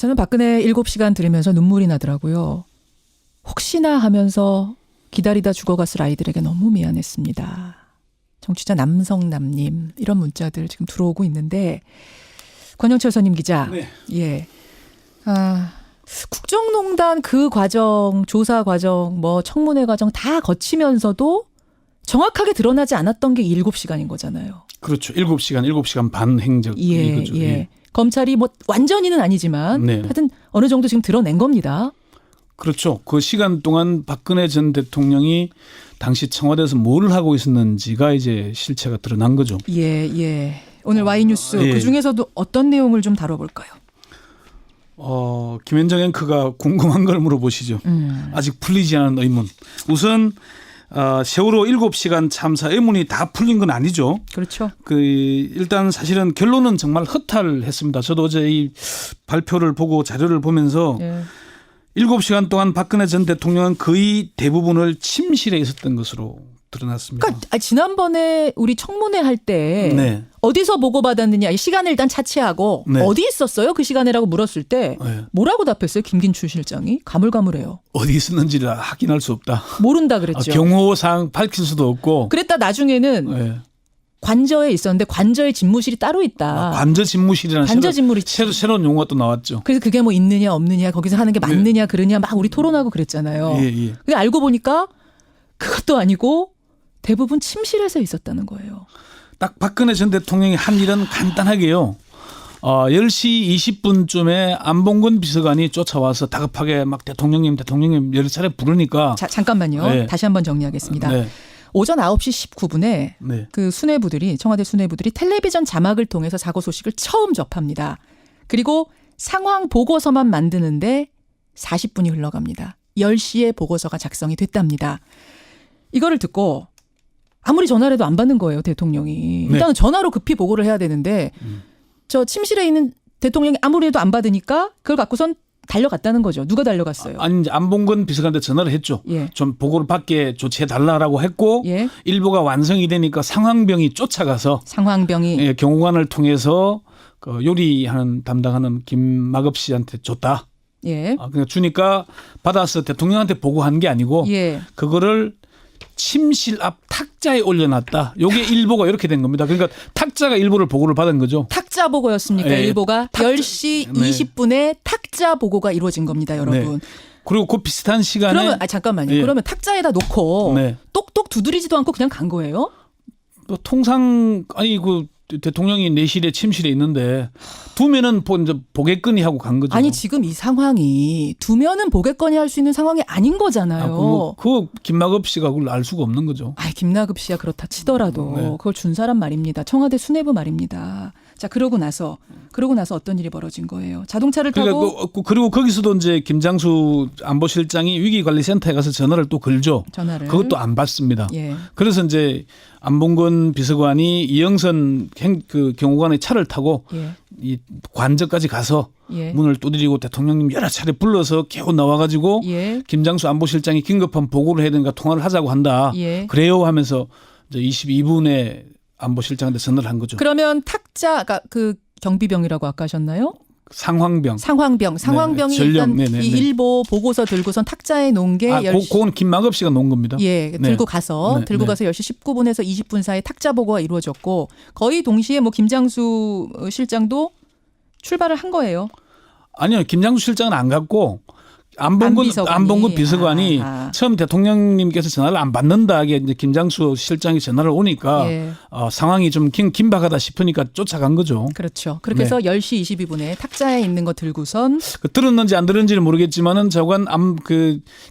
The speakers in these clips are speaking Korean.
저는 박근혜 7시간 들으면서 눈물이 나더라고요. 혹시나 하면서 기다리다 죽어갔을 아이들에게 너무 미안했습니다. 정치자 남성남님 이런 문자들 지금 들어오고 있는데 권영철 선임 기자. 네. 예. 국정농단 그 과정, 조사 과정, 뭐 청문회 과정 다 거치면서도 정확하게 드러나지 않았던 게 7시간인 거잖아요. 그렇죠. 7시간 반 행적이 예, 거죠. 예. 검찰이 뭐 완전히는 아니지만 네. 하여튼 어느 정도 지금 드러낸 겁니다. 그렇죠. 그 시간 동안 박근혜 전 대통령이 당시 청와대에서 뭘 하고 있었는지가 이제 실체가 드러난 거죠. 예, 예. 오늘 Y뉴스 예. 그중에서도 어떤 내용을 좀 다뤄볼까요? 김현정 앵커가 궁금한 걸 물어보시죠. 아직 풀리지 않은 의문. 우선 세월호 7시간 참사 의문이 다 풀린 건 아니죠. 그렇죠. 일단 사실은 결론은 정말 허탈했습니다. 저도 어제 이 발표를 보고 자료를 보면서 예. 7시간 동안 박근혜 전 대통령은 거의 대부분을 침실에 있었던 것으로 드러났습니다. 그러니까 지난번에 우리 청문회 할 때 네. 어디서 보고받았느냐 이 시간을 일단 차치하고 네. 어디 있었어요? 그 시간에라고 물었을 때 네. 뭐라고 답했어요? 김긴추 실장이 가물가물해요. 어디 있었는지를 확인할 수 없다. 모른다 그랬죠. 경호상 밝힐 수도 없고. 그랬다 나중에는 네. 관저에 있었는데 관저에 집무실이 따로 있다. 관저 집무실이라는 관저 집무실이 새로운 용어가 또 나왔죠. 그래서 그게 뭐 있느냐 없느냐 거기서 하는 게 맞느냐 그러냐 막 우리 토론하고 그랬잖아요. 예, 예. 근데 알고 보니까 그것도 아니고 대부분 침실에서 있었다는 거예요. 딱 박근혜 전 대통령이 한 일은 간단하게요. 10시 20분쯤에 안봉근 비서관이 쫓아와서 다급하게 막 대통령님 여러 차례 부르니까. 자, 잠깐만요. 네. 다시 한번 정리하겠습니다. 네. 오전 9시 19분에 네. 그 수뇌부들이 청와대 수뇌부들이 텔레비전 자막을 통해서 사고 소식을 처음 접합니다. 그리고 상황 보고서만 만드는데 40분이 흘러갑니다. 10시에 보고서가 작성이 됐답니다. 이거를 듣고 아무리 전화를 해도 안 받는 거예요, 대통령이. 네. 일단은 전화로 급히 보고를 해야 되는데 저 침실에 있는 대통령이 아무리 해도 안 받으니까 그걸 갖고선 달려갔다는 거죠. 누가 달려갔어요? 아니 이제 안봉근 비서관한테 전화를 했죠. 예. 좀 보고를 받게 조치해 달라라고 했고 예. 일부가 완성이 되니까 상황병이 쫓아가서 상황병이 예, 경호관을 통해서 그 요리하는 담당하는 김마급 씨한테 줬다. 예. 그냥 주니까 받아서 대통령한테 보고한 게 아니고 예. 그거를 침실 앞 탁자에 올려놨다. 요게 일보가 이렇게 된 겁니다. 그러니까 탁자가 일보를 보고를 받은 거죠. 탁자 보고였습니까? 네. 일보가 10시 네. 20분에 탁자 보고가 이루어진 겁니다, 여러분. 네. 그리고 그 비슷한 시간에 그러면 잠깐만요. 예. 그러면 탁자에다 놓고 네. 똑똑 두드리지도 않고 그냥 간 거예요? 또 통상 그 대통령이 내실에 침실에 있는데 두면은 이제 보겠거니 하고 간 거죠. 아니 지금 이 상황이 두면은 보겠거니 할 수 있는 상황이 아닌 거잖아요. 그 김마급 씨가 그걸 알 수가 없는 거죠. 김나급 씨야 그렇다 치더라도 네. 그걸 준 사람 말입니다. 청와대 수뇌부 말입니다. 자 그러고 나서 어떤 일이 벌어진 거예요? 자동차를 타고 그리고 거기서도 이제 김장수 안보실장이 위기관리센터에 가서 전화를 또 걸죠. 전화를 그것도 안 받습니다. 예. 그래서 이제 안봉근 비서관이 이영선 경호관의 차를 타고 예. 이 관저까지 가서 예. 문을 두드리고 대통령님 여러 차례 불러서 겨우 나와가지고 예. 김장수 안보실장이 긴급한 보고를 해야 되니까 통화를 하자고 한다. 예. 그래요 하면서 이제 22분에 안보실장한테 전화를 한 거죠. 그러면 탁자가 그 경비병이라고 아까 하셨나요? 상황병. 상황병이 전령. 일단 이 일보 보고서 들고선 탁자에 놓은 게 10시 그건 김마급 씨가 놓은 겁니다. 예, 들고 가서 네, 들고 네. 가서 10시 19분에서 20분 사이에 탁자 보고가 이루어졌고 거의 동시에 뭐 김장수 실장도 출발을 한 거예요. 아니요. 김장수 실장은 안 갔고 안봉근 비서관이 처음 대통령님께서 전화를 안 받는다. 이게 이제 김장수 실장이 전화를 오니까 예. 상황이 좀 긴박하다 싶으니까 쫓아간 거죠. 그렇죠. 그렇게 해서 10시 22분에 탁자에 있는 거 들고선 들었는지 안 들었는지는 모르겠지만은 저건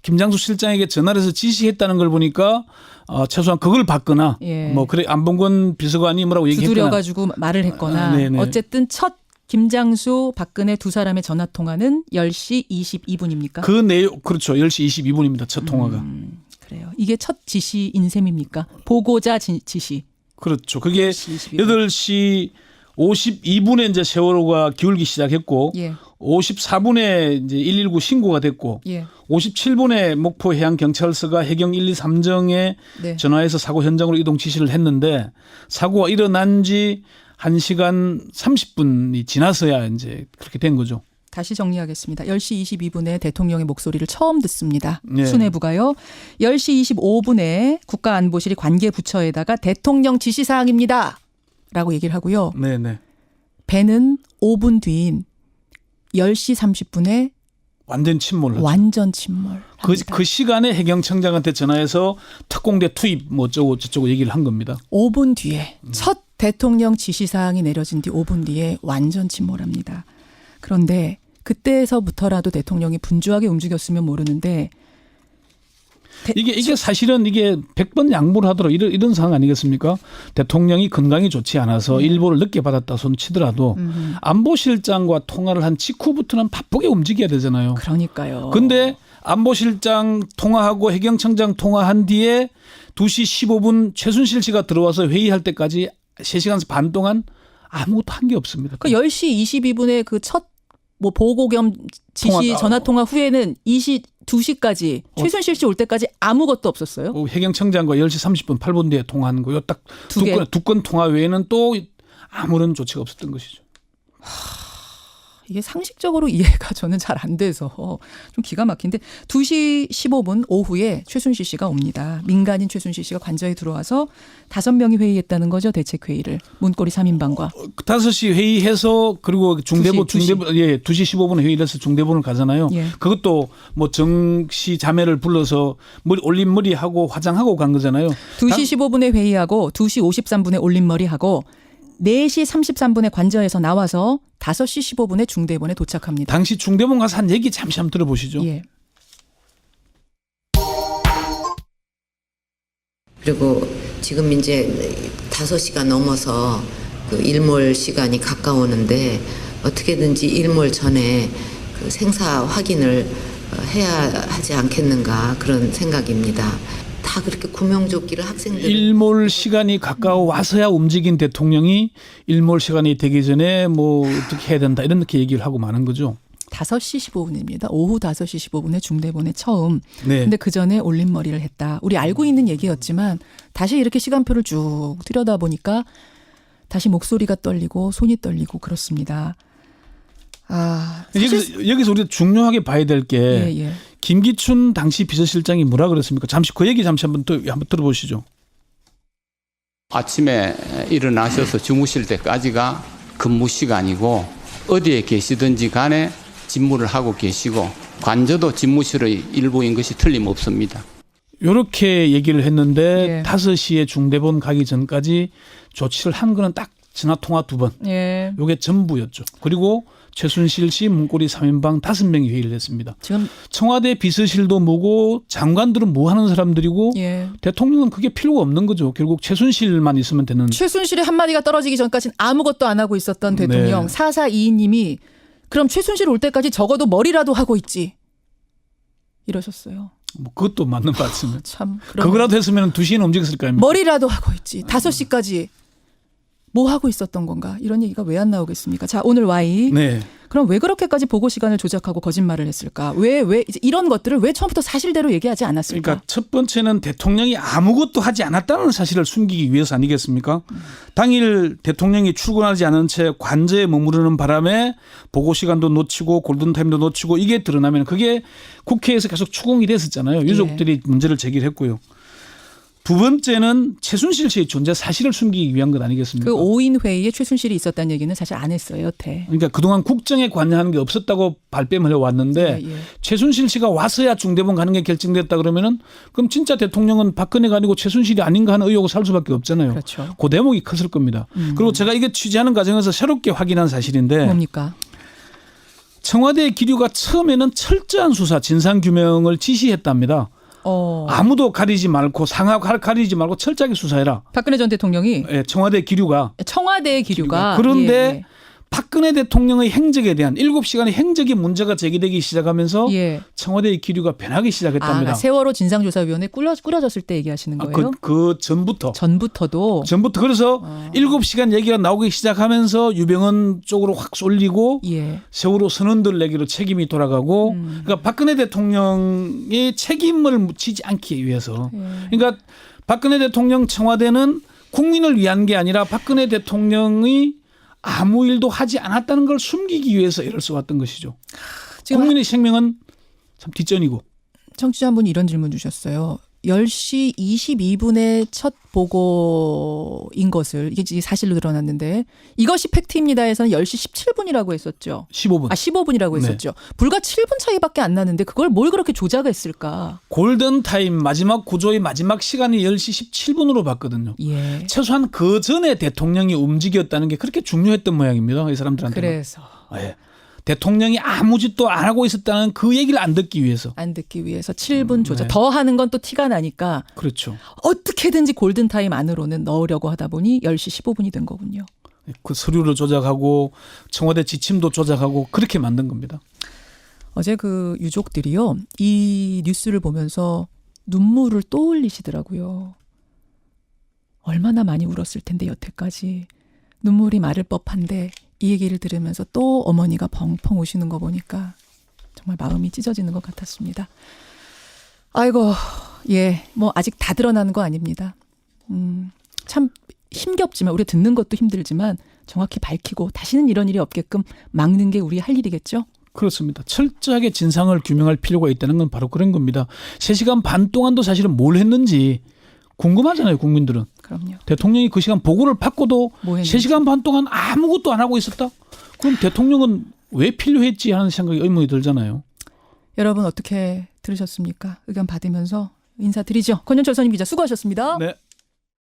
김장수 실장에게 전화를 해서 지시했다는 걸 보니까 최소한 그걸 받거나 예. 뭐 그래 안봉근 비서관이 뭐라고 얘기했거나 두드려가지고 말을 했거나 네네. 어쨌든 첫 김장수 박근혜 두 사람의 전화 통화는 10시 22분입니까? 그 내용 그렇죠. 10시 22분입니다. 첫 통화가. 그래요. 이게 첫 지시인 셈입니까? 보고자 지시. 그렇죠. 그게 8시 8시 52분에 이제 세월호가 기울기 시작했고 예. 54분에 이제 119 신고가 됐고 예. 57분에 목포 해양경찰서가 해경 1, 2, 3정에 네. 전화해서 사고 현장으로 이동 지시를 했는데 사고가 일어난 지 1시간 30분이 지나서야 이제 그렇게 된 거죠. 다시 정리하겠습니다. 10시 22분에 대통령의 목소리를 처음 듣습니다. 네. 수뇌부가요. 10시 25분에 국가안보실이 관계부처에다가 대통령 지시사항입니다. 라고 얘기를 하고요. 네네. 배는 5분 뒤인 10시 30분에 완전 침몰을. 완전 침몰. 그 시간에 해경청장한테 전화해서 특공대 투입 뭐 어쩌고 저쩌고 얘기를 한 겁니다. 5분 뒤에 첫 대통령 지시사항이 내려진 뒤 5분 뒤에 완전 침몰합니다. 그런데 그때서부터라도 대통령이 분주하게 움직였으면 모르는데 이게 사실은 이게 100번 양보를 하도록 이런 상황 아니겠습니까? 대통령이 건강이 좋지 않아서 일보를 늦게 받았다 손 치더라도 안보실장과 통화를 한 직후부터는 바쁘게 움직여야 되잖아요. 그러니까요. 근데 안보실장 통화하고 해경청장 통화한 뒤에 2시 15분 최순실 씨가 들어와서 회의할 때까지 3시간 반 동안 아무것도 한 게 없습니다. 그 10시 22분에 그 첫 뭐 보고 겸 지시 전화 통화 후에는 2시까지 최순실 씨 올 때까지 아무것도 없었어요. 해경청장과 10시 30분 8분 뒤에 통화한 거요. 딱 두 건 통화 외에는 또 아무런 조치가 없었던 것이죠. 이게 상식적으로 이해가 저는 잘 안 돼서 좀 기가 막힌데 2시 15분 오후에 최순실 씨가 옵니다. 민간인 최순실 씨가 관저에 들어와서 5명이 회의했다는 거죠. 대책회의를. 문고리 3인방과. 5시 회의해서 그리고 중대본 2시. 2시 15분에 회의를 해서 중대본을 가잖아요. 예. 그것도 뭐 정씨 자매를 불러서 올린 머리하고 화장하고 간 거잖아요. 2시 15분에 회의하고 2시 53분에 올림머리하고 4시 33분에 관저에서 나와서 5시 15분에 중대본에 도착합니다. 당시 중대본 가서 한 얘기 잠시 한번 들어보시죠. 예. 그리고 지금 이제 5시가 넘어서 그 일몰 시간이 가까우는데 어떻게든지 일몰 전에 그 생사 확인을 해야 하지 않겠는가 그런 생각입니다. 다 그렇게 구명조끼를 학생들 일몰 시간이 가까워 와서야 움직인 대통령이 일몰 시간이 되기 전에 뭐 어떻게 해야 된다 이렇게 얘기를 하고 마는 거죠. 5시 15분입니다. 오후 5시 15분에 중대본에 처음. 네. 근데 그 전에 올림머리를 했다. 우리 알고 있는 얘기였지만 다시 이렇게 시간표를 쭉 들여다보니까 다시 목소리가 떨리고 손이 떨리고 그렇습니다. 여기서 우리가 중요하게 봐야 될 게 예. 김기춘 당시 비서실장이 뭐라 그랬습니까? 잠시 그 얘기 잠시 한번 들어보시죠. 아침에 일어나셔서 주무실 때까지가 근무 시간이고 어디에 계시든지 간에 직무를 하고 계시고 관저도 집무실의 일부인 것이 틀림없습니다. 이렇게 얘기를 했는데 예. 5시에 중대본 가기 전까지 조치를 한 거는 딱 전화통화 2번. 예. 이게 전부였죠. 그리고 최순실 씨 문고리 3인방 5명이 회의를 했습니다. 지금 청와대 비서실도 뭐고 장관들은 뭐 하는 사람들이고 예. 대통령은 그게 필요가 없는 거죠. 결국 최순실만 있으면 되는. 최순실의 한마디가 떨어지기 전까지는 아무것도 안 하고 있었던 대통령. 네. 4422님이 그럼 최순실 올 때까지 적어도 머리라도 하고 있지. 이러셨어요. 뭐 그것도 맞는 말씀이에요. 참. 그거라도 했으면 2시에는 움직였을 거 아닙니까? 머리라도 하고 있지. 5시까지 뭐 하고 있었던 건가? 이런 얘기가 왜 안 나오겠습니까? 자, 오늘 Y. 네. 그럼 왜 그렇게까지 보고 시간을 조작하고 거짓말을 했을까? 왜 이제 이런 것들을 왜 처음부터 사실대로 얘기하지 않았을까? 그러니까 첫 번째는 대통령이 아무것도 하지 않았다는 사실을 숨기기 위해서 아니겠습니까? 당일 대통령이 출근하지 않은 채 관저에 머무르는 바람에 보고 시간도 놓치고 골든타임도 놓치고 이게 드러나면 그게 국회에서 계속 추궁이 됐었잖아요. 유족들이 문제를 제기를 했고요. 두 번째는 최순실 씨의 존재 사실을 숨기기 위한 것 아니겠습니까? 그 5인 회의에 최순실이 있었다는 얘기는 사실 안 했어요, 여태. 그러니까 그동안 국정에 관여하는 게 없었다고 발뺌을 해왔는데 예. 최순실 씨가 와서야 중대본 가는 게 결정됐다 그러면은 그럼 진짜 대통령은 박근혜가 아니고 최순실이 아닌가 하는 의혹을 살 수밖에 없잖아요. 그렇죠. 그 대목이 컸을 겁니다. 그리고 제가 이게 취재하는 과정에서 새롭게 확인한 사실인데 뭡니까? 청와대 기류가 처음에는 철저한 수사 진상규명을 지시했답니다. 아무도 가리지 말고 상하 가리지 말고 철저하게 수사해라. 박근혜 전 대통령이 예, 청와대 기류가. 청와대의 기류가. 그런데 예. 박근혜 대통령의 행적에 대한 7시간의 행적의 문제가 제기되기 시작하면서 예. 청와대의 기류가 변하기 시작했답니다. 세월호 진상조사위원회 꾸려졌을 때 얘기하시는 거예요? 그 전부터. 전부터 그래서 7시간 얘기가 나오기 시작하면서 유병헌 쪽으로 확 쏠리고 예. 세월호 선원들에게로 책임이 돌아가고 그러니까 박근혜 대통령의 책임을 묻히지 않기 위해서 그러니까 박근혜 대통령 청와대는 국민을 위한 게 아니라 박근혜 대통령이 아무 일도 하지 않았다는 걸 숨기기 위해서 애를 써왔던 것이죠. 지금 국민의 생명은 참 뒷전이고. 청취자 한 분이 이런 질문 주셨어요. 10시 22분에 첫 보고인 것을 이게 이제 사실로 드러났는데 이것이 팩트입니다에서는 10시 17분이라고 했었죠. 15분. 15분이라고 했었죠. 불과 7분 차이밖에 안 나는데 그걸 뭘 그렇게 조작했을까? 골든타임 마지막 구조의 마지막 시간이 10시 17분으로 봤거든요. 예. 최소한 그 전에 대통령이 움직였다는 게 그렇게 중요했던 모양입니다. 이 사람들한테. 그래서 예. 대통령이 아무 짓도 안 하고 있었다는 그 얘기를 안 듣기 위해서. 안 듣기 위해서 7분 조작. 네. 더 하는 건 또 티가 나니까 그렇죠. 어떻게든지 골든타임 안으로는 넣으려고 하다 보니 10시 15분이 된 거군요. 그 서류를 조작하고 청와대 지침도 조작하고 그렇게 만든 겁니다. 어제 그 유족들이요. 이 뉴스를 보면서 눈물을 또 흘리시더라고요. 얼마나 많이 울었을 텐데 여태까지. 눈물이 마를 법한데 이 얘기를 들으면서 또 어머니가 펑펑 우시는 거 보니까 정말 마음이 찢어지는 것 같았습니다. 아이고, 예, 뭐 아직 다 드러나는 거 아닙니다. 참 힘겹지만 우리가 듣는 것도 힘들지만 정확히 밝히고 다시는 이런 일이 없게끔 막는 게 우리 할 일이겠죠? 그렇습니다. 철저하게 진상을 규명할 필요가 있다는 건 바로 그런 겁니다. 3시간 반 동안도 사실은 뭘 했는지 궁금하잖아요, 국민들은. 그럼요. 대통령이 그 시간 보고를 받고도 뭐 했는지. 3시간 반 동안 아무것도 안 하고 있었다? 그럼 대통령은 왜 필요했지 하는 생각이 의문이 들잖아요. 여러분 어떻게 들으셨습니까? 의견 받으면서 인사드리죠. 권현철 선임 기자 수고하셨습니다. 네.